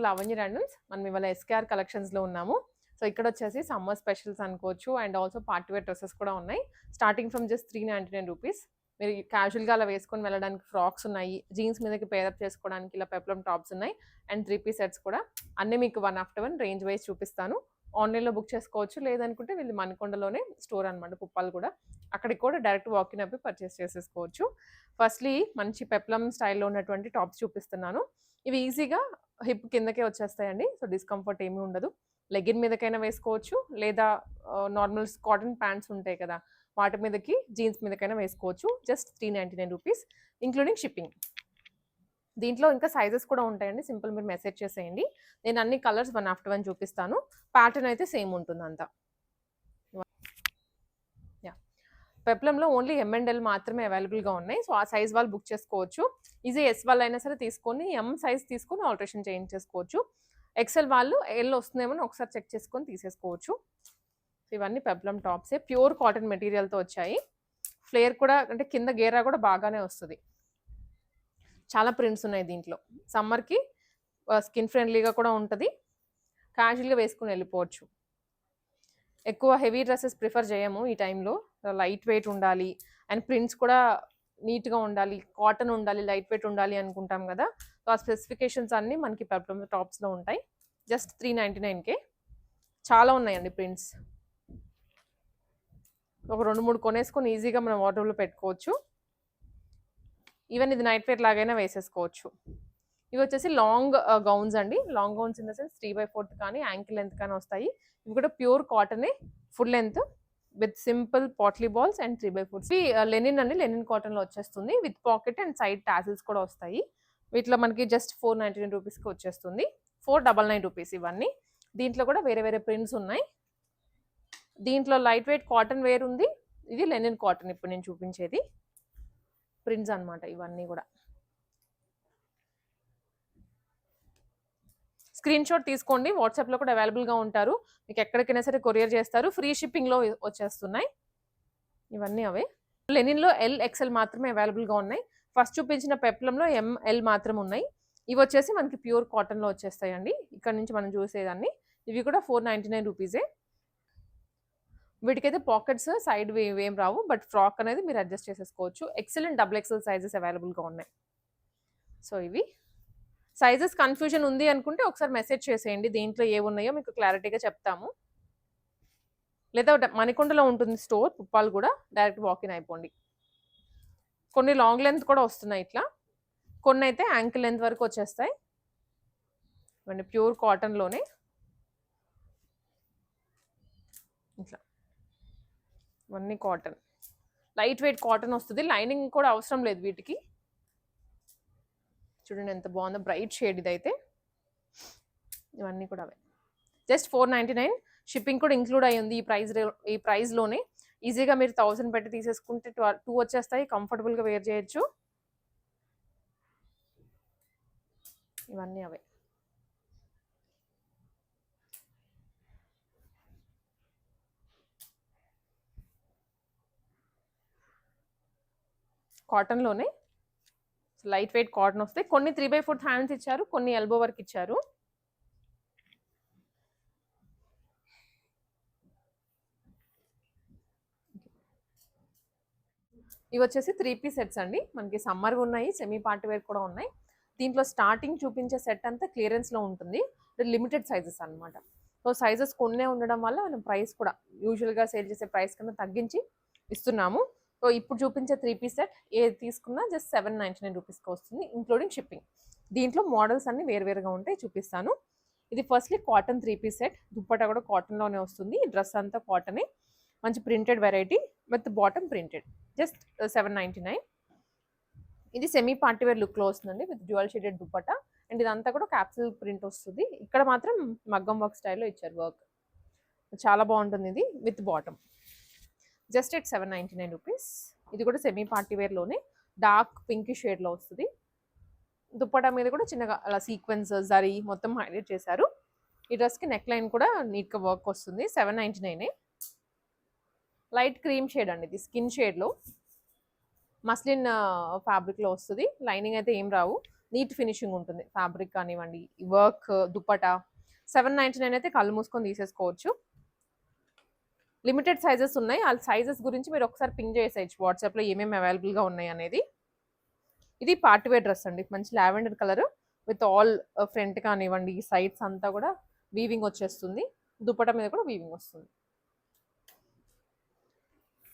లావణ్య ర్యాండల్స్. మనం ఇవాళ ఎస్కేఆర్ కలెక్షన్స్లో ఉన్నాము. సో ఇక్కడ వచ్చేసి సమ్మర్ స్పెషల్స్ అనుకోవచ్చు and also party wear dresses కూడా ఉన్నాయి. Starting from just 399 rupees. మీరు క్యాజువల్గా అలా వేసుకొని వెళ్ళడానికి ఫ్రాక్స్ ఉన్నాయి, జీన్స్ మీదకి పేరప్ చేసుకోవడానికి ఇలా పెప్లమ్ టాప్స్ ఉన్నాయి అండ్ 3 పీస్ సెట్స్ కూడా. అన్నీ మీకు 1 after 1 రేంజ్ వైజ్ చూపిస్తాను. ఆన్లైన్లో బుక్ చేసుకోవచ్చు, లేదనుకుంటే వీళ్ళు మణికొండలోనే స్టోర్ అనమాట, పుప్పాలు కూడా. అక్కడికి కూడా డైరెక్ట్ వాకిన్ అప్పి పర్చేస్ చేసేసుకోవచ్చు. ఫస్ట్లీ మంచి పెప్లమ్ స్టైల్లో ఉన్నటువంటి టాప్స్ చూపిస్తున్నాను. ఇవి ఈజీగా హిప్ కిందకే వచ్చేస్తాయండి, సో డిస్కంఫర్ట్ ఏమీ ఉండదు. లెగిన్ మీదకైనా వేసుకోవచ్చు, లేదా నార్మల్ కాటన్ ప్యాంట్స్ ఉంటాయి కదా, వాటి మీదకి జీన్స్ మీదకైనా వేసుకోవచ్చు. Just 399 rupees including shipping. దీంట్లో ఇంకా సైజెస్ కూడా ఉంటాయండి, సింపుల్ మీరు మెసేజ్ చేసేయండి. నేను అన్ని కలర్స్ 1 after 1 చూపిస్తాను. ప్యాటర్న్ అయితే సేమ్ ఉంటుంది అంతా. పెప్లంలో ఓన్లీ M&L మాత్రమే అవైలబుల్గా ఉన్నాయి, సో ఆ సైజ్ వాళ్ళు బుక్ చేసుకోవచ్చు. ఈజీ ఎస్ వాళ్ళు అయినా సరే తీసుకొని M సైజ్ తీసుకొని ఆల్టరేషన్ చేయించేసుకోవచ్చు. ఎక్సెల్ వాళ్ళు ఎల్ వస్తుందేమో ఒకసారి చెక్ చేసుకొని తీసేసుకోవచ్చు. ఇవన్నీ పెప్లమ్ టాప్సే, ప్యూర్ కాటన్ మెటీరియల్తో వచ్చాయి. ఫ్లేర్ కూడా అంటే కింద గేరా కూడా బాగానే వస్తుంది. చాలా ప్రింట్స్ ఉన్నాయి దీంట్లో. సమ్మర్కి స్కిన్ ఫ్రెండ్లీగా కూడా ఉంటుంది, క్యాజువల్గా వేసుకుని వెళ్ళిపోవచ్చు. ఎక్కువ హెవీ డ్రెస్సెస్ ప్రిఫర్ చేయము ఈ టైంలో. లైట్ వెయిట్ ఉండాలి అండ్ ప్రింట్స్ కూడా నీట్గా ఉండాలి, కాటన్ ఉండాలి, లైట్ వెయిట్ ఉండాలి అనుకుంటాం కదా. సో ఆ స్పెసిఫికేషన్స్ అన్నీ మనకి పెప్లమ్ టాప్స్లో ఉంటాయి. జస్ట్ 399కే చాలా ఉన్నాయండి ప్రింట్స్. ఒక 2-3 కొనేసుకొని ఈజీగా మనం వార్డ్రోబ్లో పెట్టుకోవచ్చు. ఈవెన్ ఇది నైట్ వేర్ లాగైనా వేసేసుకోవచ్చు. ఇవి వచ్చేసి లాంగ్ గౌన్స్ అండి. Long gowns in the sense 3/4 కానీ యాంకిల్ లెంత్ కానీ వస్తాయి. ఇవి కూడా ప్యూర్ కాటనే, full length with simple potli balls and 3/4. ఇవి లెనిన్ అండి, లెనిన్ కాటన్లో వచ్చేస్తుంది with pocket and side tassels కూడా వస్తాయి. వీటిలో మనకి జస్ట్ 499 రూపీస్కి వచ్చేస్తుంది. 499 రూపీస్ ఇవన్నీ. దీంట్లో కూడా వేరే వేరే ప్రింట్స్ ఉన్నాయి. దీంట్లో లైట్ వెయిట్ కాటన్ వేర్ ఉంది, ఇది లెనిన్ కాటన్ ఇప్పుడు నేను చూపించేది. ప్రింట్స్ అనమాట ఇవన్నీ కూడా. స్క్రీన్ షాట్ తీసుకోండి, వాట్సాప్లో కూడా అవైలబుల్గా ఉంటారు. మీకు ఎక్కడికైనా సరే కొరియర్ చేస్తారు, ఫ్రీ షిప్పింగ్లో వచ్చేస్తున్నాయి. ఇవన్నీ అవే. లెనిన్లో LXL మాత్రమే అవైలబుల్గా ఉన్నాయి. ఫస్ట్ చూపించిన పెప్లంలో ML మాత్రం ఉన్నాయి. ఇవి వచ్చేసి మనకి ప్యూర్ కాటన్లో వచ్చేస్తాయండి. ఇక్కడ నుంచి మనం చూసేదాన్ని. ఇవి కూడా 499 రూపీసే. వీటికైతే పాకెట్స్ సైడ్ ఏం రావు, బట్ ఫ్రాక్ అనేది మీరు అడ్జస్ట్ చేసేసుకోవచ్చు. XL అండ్ XXL సైజెస్ అవైలబుల్గా ఉన్నాయి. సో ఇవి సైజెస్ కన్ఫ్యూజన్ ఉంది అనుకుంటే ఒకసారి మెసేజ్ చేసేయండి, దీంట్లో ఏమున్నాయో మీకు క్లారిటీగా చెప్తాము. లేదా మణికొండలో ఉంటుంది స్టోర్, పుప్పాలు కూడా, డైరెక్ట్ వాకిన్ అయిపోండి. కొన్ని లాంగ్ లెంత్ కూడా వస్తున్నాయి ఇట్లా, కొన్ని అయితే యాంకిల్ లెంత్ వరకు వచ్చేస్తాయి. ఇవన్నీ ప్యూర్ కాటన్లోనే ఇట్లా, ఇవన్నీ కాటన్, లైట్ వెయిట్ కాటన్ వస్తుంది. లైనింగ్ కూడా అవసరం లేదు వీటికి. చూడండి ఎంత బాగుందో, బ్రైట్ షేడ్ ఇదైతే. ఇవన్నీ కూడా అవే. జస్ట్ 499. షిప్పింగ్ కూడా ఇంక్లూడ్ అయ్యి ఉంది ఈ ప్రైస్లోనే. ఈజీగా మీరు 1000 పెట్టి తీసేసుకుంటే 2 వచ్చేస్తాయి, కంఫర్టబుల్గా వేర్ చేయొచ్చు. ఇవన్నీ అవే. కాటన్లోనే లైట్ వెయిట్ కాటన్ వస్తాయి. కొన్ని 3/4 హ్యాండ్స్ ఇచ్చారు, కొన్ని ఎల్బో వర్క్ ఇచ్చారు. ఇవి వచ్చేసి 3 పీస్ సెట్స్ అండి. మనకి సమ్మర్ ఉన్నాయి, సెమీ పార్టీ వేర్ కూడా ఉన్నాయి. దీంట్లో స్టార్టింగ్ చూపించే సెట్ అంతా క్లియరెన్స్లో ఉంటుంది, లిమిటెడ్ సైజెస్ అనమాట. సో సైజెస్ కొన్నే ఉండడం వల్ల మనం ప్రైస్ కూడా యూజువల్గా సేల్ చేసే ప్రైస్ కన్నా తగ్గించి ఇస్తున్నాము. సో ఇప్పుడు చూపించే 3 పీస్ సెట్ ఏది తీసుకున్నా జస్ట్ 799 రూపీస్కి వస్తుంది, ఇంక్లూడింగ్ షిప్పింగ్. దీంట్లో మోడల్స్ అన్ని వేరువేరుగా ఉంటాయి, చూపిస్తాను. ఇది firstly cotton 3 piece set. Dupatta కూడా కాటన్లోనే వస్తుంది. డ్రెస్ అంతా కాటనే, మంచి printed variety with bottom printed. Just 799. ఇది సెమీ పార్టీవేర్ లుక్లో వస్తుందండి with dual shaded dupatta. And ఇదంతా కూడా క్యాప్సిల్ ప్రింట్ వస్తుంది. ఇక్కడ మాత్రం మగ్గం వర్క్ స్టైల్లో ఇచ్చారు వర్క్, చాలా బాగుంటుంది ఇది విత్ బాటమ్. Just 799 rupees. ఇది కూడా సెమీ పార్టీవేర్లోనే డార్క్ పింక్ షేడ్లో వస్తుంది. దుప్పటా మీద కూడా చిన్నగా అలా సీక్వెన్స్ జరీ మొత్తం హైలైట్ చేశారు. ఈ డ్రెస్కి నెక్ లైన్ కూడా నీట్గా వర్క్ వస్తుంది. 799. లైట్ క్రీమ్ షేడ్ అండి ఇది, స్కిన్ షేడ్లో మస్లిన్ ఫ్యాబ్రిక్లో వస్తుంది. లైనింగ్ అయితే ఏం రావు, నీట్ ఫినిషింగ్ ఉంటుంది. ఫ్యాబ్రిక్ కానివ్వండి, వర్క్, దుపట్టా 799 అయితే కళ్ళు మూసుకొని తీసేసుకోవచ్చు. లిమిటెడ్ సైజెస్ ఉన్నాయి. ఆ సైజెస్ గురించి మీరు ఒకసారి పింగ్ చేసేయచ్చు వాట్సాప్లో ఏమేమి అవైలబుల్గా ఉన్నాయి అనేది. ఇది పార్టీ వేర్ డ్రెస్ అండి, మంచి lavender colour with all front కానివ్వండి సైడ్స్ అంతా కూడా వీవింగ్ వచ్చేస్తుంది. దుపట్టా మీద కూడా వీవింగ్ వస్తుంది.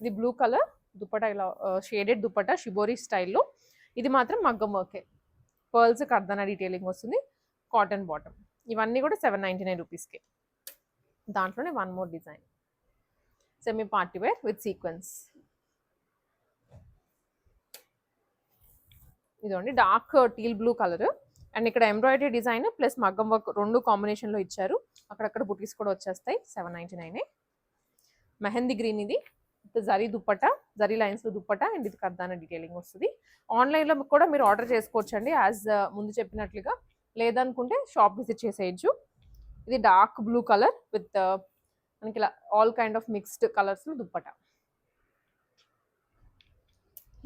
ఇది బ్లూ కలర్ దుపట్టా, ఇలా షేడెడ్ దుపట్టా షిబోరి స్టైల్లో. ఇది మాత్రం మగ్గం వర్కే, పర్ల్స్ కర్దనా డీటెయిలింగ్ వస్తుంది. Cotton bottom. ఇవన్నీ కూడా 799 రూపీస్కి. దాంట్లోనే one more design, semi party wear with sequence. ఇదండి dark teal blue colour and ఇక్కడ ఎంబ్రాయిడరీ డిజైన్ ప్లస్ మగ్గం వర్క్ రెండు కాంబినేషన్లో ఇచ్చారు. అక్కడక్కడ బుటీస్ కూడా వచ్చేస్తాయి. 799. మెహందీ గ్రీన్ ఇది, జరీ దుప్పట్టా, జరీ లైన్స్లో దుప్పట్టా అండ్ ఇది కర్దానా డీటెయిలింగ్ వస్తుంది. ఆన్లైన్లో కూడా మీరు ఆర్డర్ చేసుకోవచ్చు అండి, యాజ్ ముందు చెప్పినట్లుగా. లేదనుకుంటే షాప్ విజిట్ చేసేయచ్చు. ఇది డార్క్ బ్లూ కలర్ విత్ మనకి ఇలా ఆల్ కైండ్ ఆఫ్ మిక్స్డ్ కలర్స్లో దుప్పట్టా.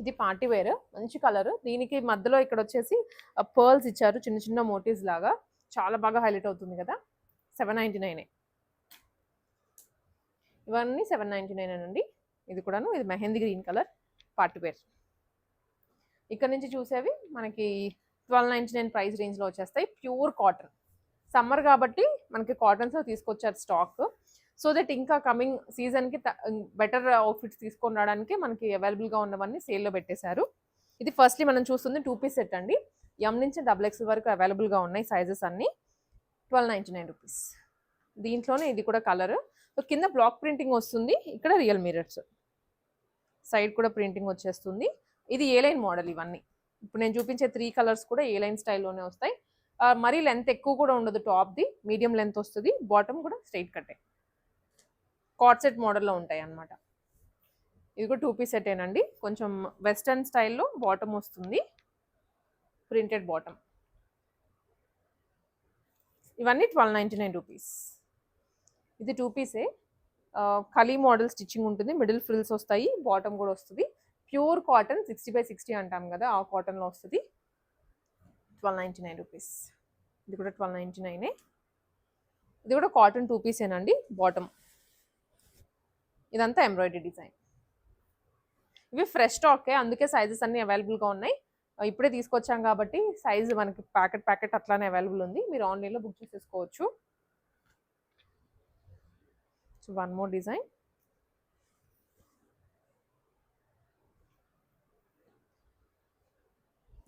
ఇది పార్టీ వేర్, మంచి కలర్. దీనికి మధ్యలో ఇక్కడ వచ్చేసి పర్ల్స్ ఇచ్చారు, చిన్న చిన్న మోటివ్స్ లాగా, చాలా బాగా హైలైట్ అవుతుంది కదా. 799. ఇవన్నీ 799 అండి. ఇది కూడాను, ఇది mehndi green colour party wear. ఇక్కడ నుంచి చూసేవి మనకి 1299 ప్రైస్ రేంజ్లో వచ్చేస్తాయి. ప్యూర్ కాటన్, సమ్మర్ కాబట్టి మనకి కాటన్స్లో తీసుకొచ్చారు స్టాక్. సో దట్ ఇంకా కమింగ్ సీజన్కి బెటర్ అవుట్ఫిట్స్ తీసుకొని రావడానికి మనకి అవైలబుల్గా ఉన్నవన్నీ సేల్లో పెట్టేశారు. ఇది ఫస్ట్లీ మనం చూస్తుంది 2 పీస్ సెట్ అండి. ఎం నుంచి XXL వరకు అవైలబుల్గా ఉన్నాయి సైజెస్ అన్నీ. 1299 రూపీస్. దీంట్లోనే ఇది కూడా కలర్, కింద బ్లాక్ ప్రింటింగ్ వస్తుంది, ఇక్కడ రియల్ మిరర్స్, సైడ్ కూడా ప్రింటింగ్ వచ్చేస్తుంది. ఇది ఏ లైన్ మోడల్. ఇవన్నీ ఇప్పుడు నేను చూపించే 3 కలర్స్ కూడా ఏ లైన్ స్టైల్లోనే వస్తాయి. మరీ లెంత్ ఎక్కువ కూడా ఉండదు, టాప్ది మీడియం లెంత్ వస్తుంది, బాటమ్ కూడా స్ట్రైట్ కట్టే కార్డ్ సెట్ మోడల్లో ఉంటాయి అన్నమాట. ఇది కూడా 2 పీస్ సెటేనండి, కొంచెం వెస్టర్న్ స్టైల్లో బాటమ్ వస్తుంది, ప్రింటెడ్ బాటమ్. ఇవన్నీ 1299 రూపీస్. ఇది 2 పీసే, కలీ మోడల్ స్టిచ్చింగ్ ఉంటుంది, మిడిల్ ఫ్రిల్స్ వస్తాయి, బాటమ్ కూడా వస్తుంది. ప్యూర్ కాటన్ 60/60 అంటాం కదా, ఆ కాటన్లో వస్తుంది. 1299 రూపీస్. ఇది కూడా 1299. ఇది కూడా కాటన్ 2 పీసేనండి, బాటమ్. ఇదంతా ఎంబ్రాయిడరీ డిజైన్. ఇవి ఫ్రెష్ స్టాకే, అందుకే సైజెస్ అన్నీ అవైలబుల్గా ఉన్నాయి. ఇప్పుడే తీసుకొచ్చాం కాబట్టి సైజు మనకి ప్యాకెట్ అట్లానే అవైలబుల్ ఉంది, మీరు ఆన్లైన్లో బుక్ చేసేసుకోవచ్చు. So one more design.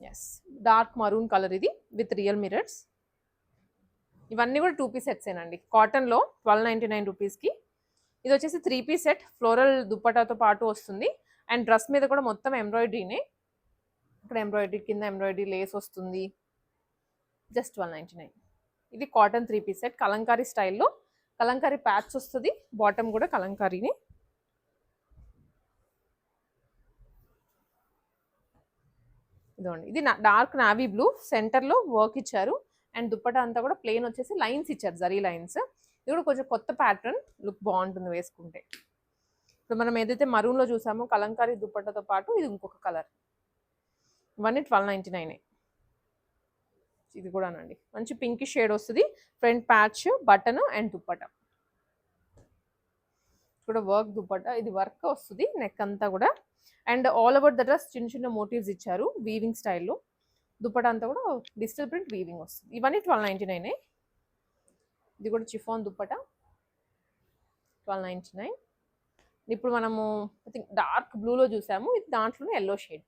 Yes, dark maroon colour ఇది విత్ రియల్ మిరర్స్. ఇవన్నీ కూడా 2 పీస్ సెట్సేనండి, కాటన్లో 1299 రూపీస్కి. ఇది వచ్చేసి 3 పీస్ సెట్, ఫ్లోరల్ దుప్పటాతో పాటు వస్తుంది. అండ్ డ్రెస్ మీద కూడా మొత్తం ఎంబ్రాయిడరీనే, ఇక్కడ ఎంబ్రాయిడరీ, కింద ఎంబ్రాయిడరీ, లేస్ వస్తుంది. జస్ట్ 1299. ఇది కాటన్ 3 పీస్ సెట్, కలంకారీ స్టైల్లో, కలంకారీ ప్యాచ్ వస్తుంది, బాటమ్ కూడా కలంకారీనే. ఇదండి, ఇది డార్క్ నావీ బ్లూ, సెంటర్లో వర్క్ ఇచ్చారు అండ్ దుప్పటా అంతా కూడా ప్లెయిన్ వచ్చేసి లైన్స్ ఇచ్చారు, జరీ లైన్స్. ఇది కూడా కొంచెం కొత్త ప్యాటర్న్, లుక్ బాగుంటుంది వేసుకుంటే. ఇప్పుడు మనం ఏదైతే మరూన్లో చూసామో కలంకారీ దుప్పటాతో పాటు ఇది ఇంకొక కలర్. ఇవన్నీ 1299. ఇది కూడానండి మంచి పింక్ షేడ్ వస్తుంది, front patch, button and dupatta కూడా వర్క్ దుప్పటా. ఇది వర్క్ వస్తుంది నెక్ అంతా కూడా, and all over the dress చిన్న చిన్న మోటివ్స్ ఇచ్చారు వీవింగ్ స్టైల్లో. దుప్పటా అంతా కూడా డిజిటల్ ప్రింట్ వీవింగ్ వస్తుంది. ఇవన్నీ 1299. ఇది కూడా చిఫాన్ దుప్పటా, 1299. ఇప్పుడు మనము ఐ థింక్ డార్క్ బ్లూలో చూసాము, ఇది దాంట్లోనే ఎల్లో షేడ్.